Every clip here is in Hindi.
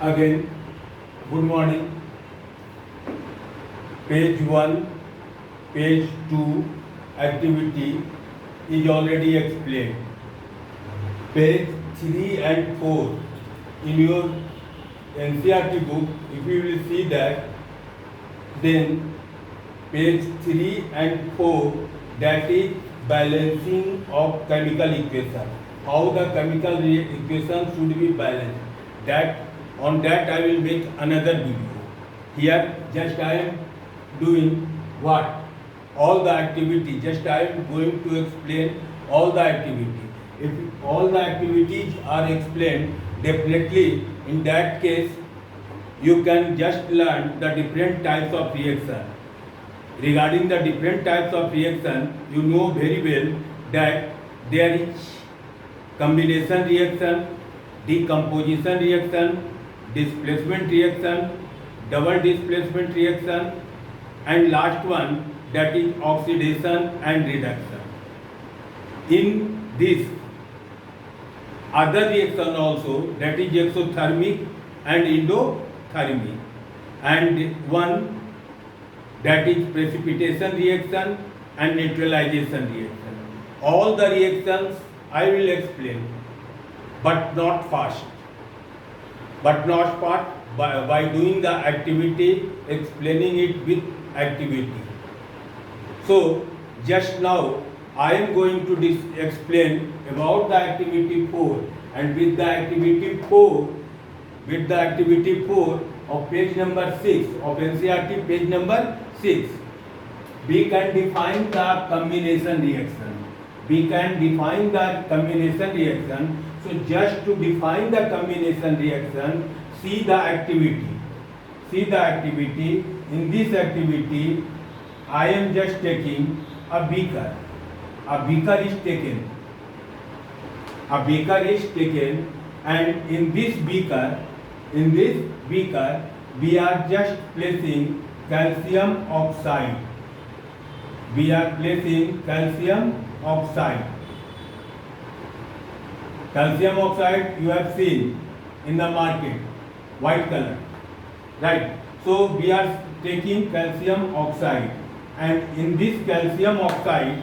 Again, good morning. Page 1, page 2 activity is already explained. Page 3 and 4 in your NCERT book, if you will see that, then page 3 and 4, that is balancing of chemical equation. How the chemical equation should be balanced. On that I will make another video. Here just I am doing what? All the activity. Just I am going to explain all the activity. If all the activities are explained, definitely in that case you can just learn the different types of reaction. Regarding the different types of reaction, you know very well that there is combination reaction, decomposition reaction, displacement reaction, double displacement reaction, and last one, that is oxidation and reduction. In this other reaction also, that is exothermic and endothermic, and one that is precipitation reaction and neutralization reaction. All the reactions I will explain, but not fast. By doing the activity, explaining it with activity. So just now I am going to explain about the activity 4, and with the activity 4 of page number 6 of NCERT, page number 6, we can define the combination reaction. So just to define the combination reaction, see the activity. In this activity, I am just taking a beaker. A beaker is taken, and in this beaker, we are just placing calcium oxide. Calcium oxide you have seen in the market, white color, right? So we are taking calcium oxide, and in this calcium oxide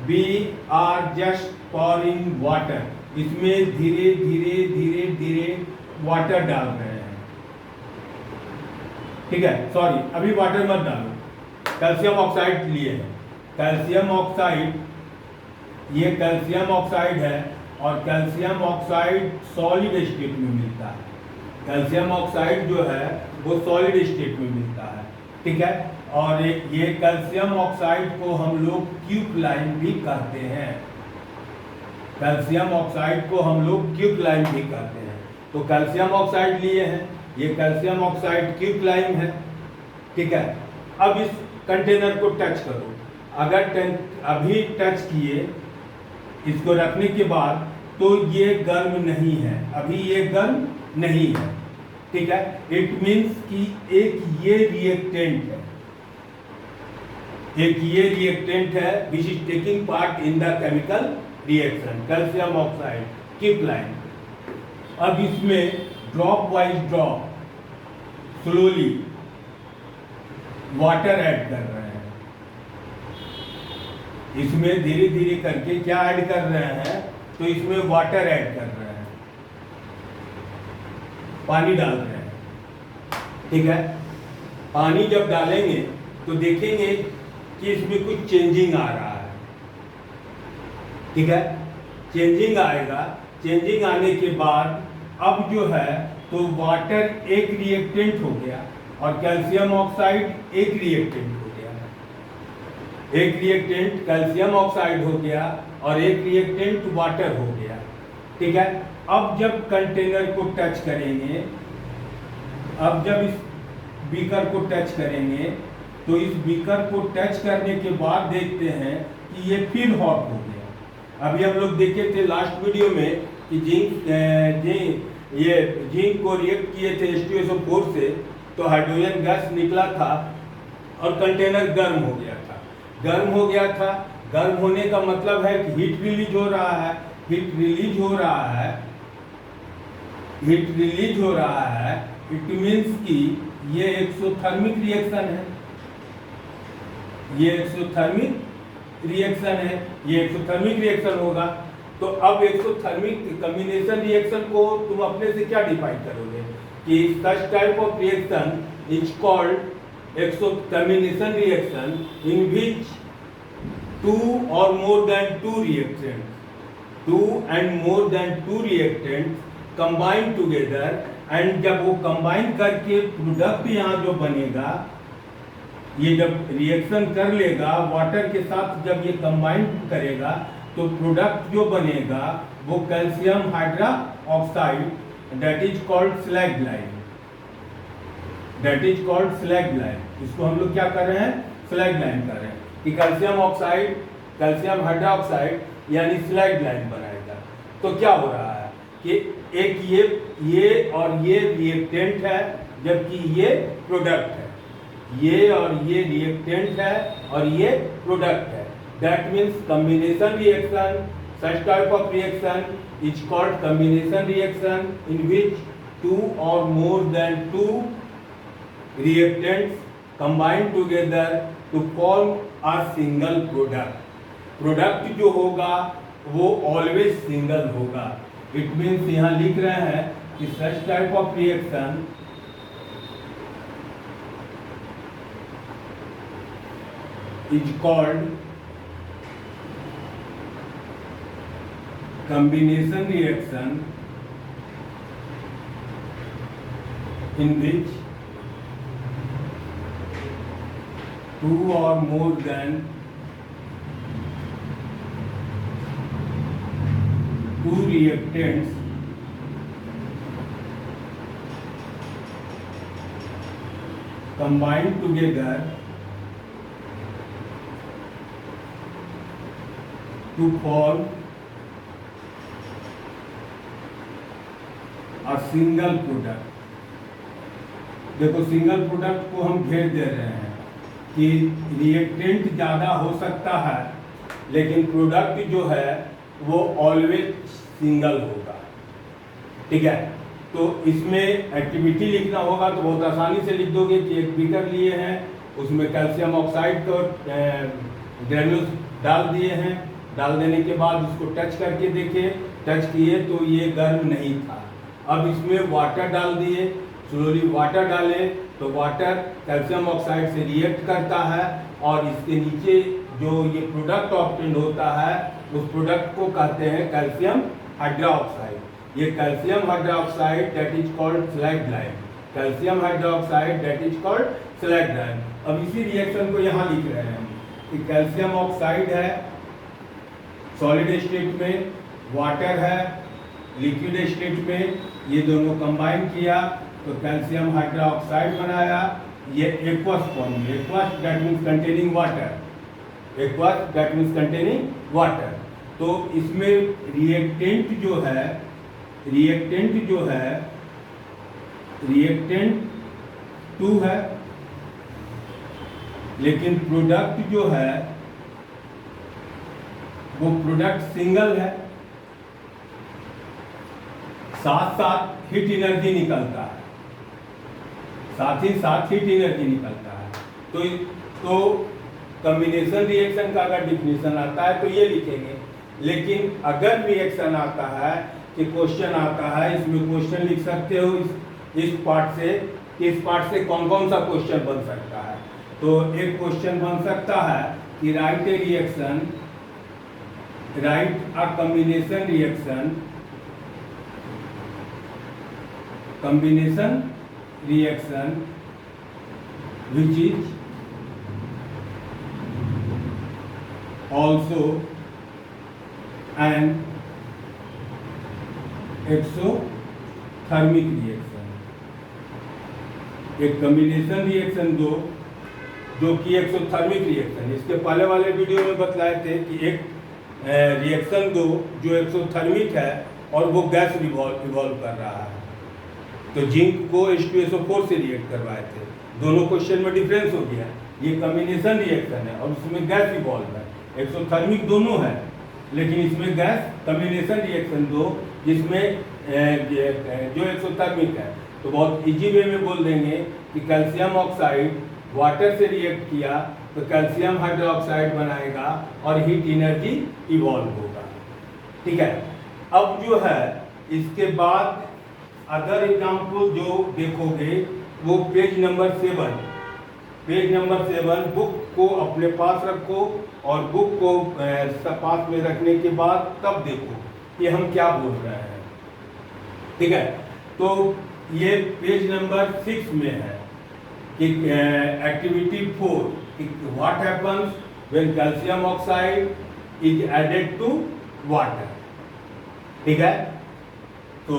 we are just pouring water. इसमें धीरे वाटर डाल रहे हैं, ठीक है? सॉरी, अभी वाटर मत डालो, कैल्शियम ऑक्साइड लिए है। कैल्शियम ऑक्साइड, ये कैल्शियम ऑक्साइड है, और कैल्शियम ऑक्साइड सॉलिड स्टेट में मिलता है। कैल्शियम ऑक्साइड जो है वो सॉलिड स्टेट में मिलता है, ठीक है? और ये कैल्शियम ऑक्साइड को हम लोग क्यूक्लाइन भी कहते हैं। तो कैल्शियम ऑक्साइड लिए हैं, ये कैल्शियम ऑक्साइड क्यूक्लाइन है, ठीक है? अब इस कंटेनर को टच करो। अगर अभी टच किए इसको रखने के बाद, तो ये गर्म नहीं है, अभी ये गर्म नहीं है, ठीक है? इट मीन्स कि एक ये रिएक्टेंट है which is taking part in the chemical reaction, calcium oxide quicklime. अब इसमें dropwise slowly water add कर रहे हैं। इसमें धीरे करके क्या ऐड कर रहे हैं? तो इसमें वाटर ऐड कर रहे हैं, पानी डाल रहे हैं, ठीक है? पानी जब डालेंगे तो देखेंगे कि इसमें कुछ चेंजिंग आ रहा है, ठीक है? चेंजिंग आएगा। चेंजिंग आने के बाद अब जो है तो वाटर एक रिएक्टेंट हो गया और कैल्शियम ऑक्साइड एक रिएक्टेंट हो गया। एक रिएक्टेंट कैल्शियम ऑक्साइड हो गया और एक रिएक्टेंट वाटर हो गया, ठीक है? अब जब कंटेनर को टच करेंगे, जब इस बीकर को टच करेंगे, तो इस बीकर को टच करने के बाद देखते हैं कि ये फिर हॉट हो गया। अभी हम लोग देखे थे लास्ट वीडियो में कि जिंक को रिएक्ट किए थे H2SO4 से, तो हाइड्रोजन गैस निकला था और कंटेनर गर्म हो गया था। गर्म होने का मतलब है कि हीट रिलीज हो रहा है। हीट रिलीज हो रहा है, इट मीन्स कि ये एक्सोथर्मिक रिएक्शन है, ये एक्सोथर्मिक रिएक्शन है, ये एक्सोथर्मिक रिएक्शन होगा। तो अब एक्सोथर्मिक कॉम्बिनेशन रिएक्शन को तुम अपने से क्या डिफाइन करोगे कि such type of reaction is called as combination reaction in which two or more than two reactants, two and more than two reactants combine together, and जब वो कंबाइन करके प्रोडक्ट यहाँ जो बनेगा, ये जब रिएक्शन कर लेगा वाटर के साथ, जब ये कंबाइन करेगा तो प्रोडक्ट जो बनेगा वो calcium hydra oxide, that is called slag lime, that is called slag lime. इसको हम लोग क्या कर रहे हैं, स्लैग लाइम कर रहे हैं कि calcium oxide, calcium hydra oxide यानी स्लैग लाइम बनाएगा। तो क्या हो रहा है कि एक ये और ये रिएक्टेंट है, जबकि ये प्रोडक्ट है, ये और ये रिएक्टेंट है और ये प्रोडक्ट है। That means combination reaction, such type of reaction is called combination reaction in which two or more than two reactants combine together to form a single product. Product जो होगा वो ऑलवेज सिंगल होगा। इट मीन्स यहाँ लिख रहे हैं कि such type of reaction is called combination reaction in which two or more than two reactants combine together to form और सिंगल प्रोडक्ट। देखो सिंगल प्रोडक्ट को हम घेर दे रहे हैं कि रिएक्टेंट ज़्यादा हो सकता है लेकिन प्रोडक्ट जो है वो ऑलवेज सिंगल होगा। ठीक है, तो इसमें एक्टिविटी लिखना होगा तो बहुत आसानी से लिख दोगे कि एक बीकर लिए हैं, उसमें कैल्शियम ऑक्साइड को ग्रेन्यूल्स डाल दिए हैं, डाल देने के बाद उसको टच करके देखे, टच किए तो ये गर्म नहीं था। अब इसमें वाटर डाल दिए, स्लोली वाटर डाले तो वाटर कैल्शियम ऑक्साइड से रिएक्ट करता है और इसके नीचे जो ये प्रोडक्ट ऑब्टेन होता है उस प्रोडक्ट को कहते हैं कैल्शियम हाइड्रा ऑक्साइड। ये calcium hydra oxide that is called slag lime, calcium hydra oxide that is called slag lime. अब इसी रिएक्शन को यहाँ लिख रहे हैं कि कैल्शियम ऑक्साइड है सॉलिड स्टेट में, वाटर है लिक्विड स्टेट में, ये दोनों कंबाइन किया तो कैल्शियम हाइड्रा ऑक्साइड बनाया। ये एक्वस फॉर्म में, aqueous that means containing water, aqueous that means containing water. तो इसमें रिएक्टेंट जो है, रिएक्टेंट टू है लेकिन प्रोडक्ट जो है वो प्रोडक्ट सिंगल है, साथ साथ हीट एनर्जी निकलता है, साथ ही साथ हीट एनर्जी निकलता है। तो कॉम्बिनेशन रिएक्शन का अगर डिफिनेशन आता है तो ये लिखेंगे, लेकिन अगर रिएक्शन आता है कि क्वेश्चन आता है, इसमें क्वेश्चन लिख सकते हो इस पार्ट से, इस पार्ट से कौन कौन सा क्वेश्चन बन सकता है। तो एक क्वेश्चन बन सकता है कि right A reaction, right a combination reaction, combination reaction which is also an exothermic reaction। एक कॉम्बिनेशन रिएक्शन जो कि एक्सोथर्मिक रिएक्शन, इसके पहले वाले वीडियो में बतलाए थे कि एक रिएक्शन जो एक्सोथर्मिक है और वो गैस इवॉल्व कर रहा है। तो जिंक को H2SO4 से रिएक्ट करवाए थे, दोनों क्वेश्चन में डिफरेंस हो गया। ये कॉम्बिनेशन रिएक्शन है और उसमें गैस इवॉल्व है, एक्सोथर्मिक दोनों है लेकिन इसमें गैस, कॉम्बिनेशन रिएक्शन जिसमें जो एक्सोथर्मिक है, तो बहुत इजी वे में बोल देंगे कि कैल्शियम ऑक्साइड वाटर से रिएक्ट किया तो कैल्शियम हाइड्रोक्साइड बनाएगा और हीट एनर्जी इवॉल्व होगा। ठीक है, अब जो है इसके बाद अदर एग्जाम्पल जो देखोगे वो page number 7। Page number 7 book को अपने पास रखो और बुक को पास में रखने के बाद तब देखो कि हम क्या बोल रहे हैं। ठीक है, तो ये पेज नंबर 6 में है कि activity 4 what happens when calcium oxide is added to water. ठीक है, तो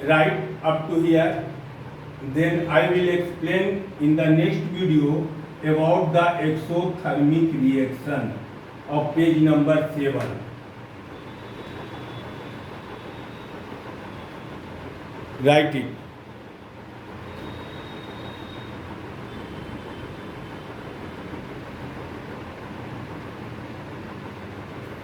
right up to here, then I will explain in the next video about the exothermic reaction of page number 7. Write it.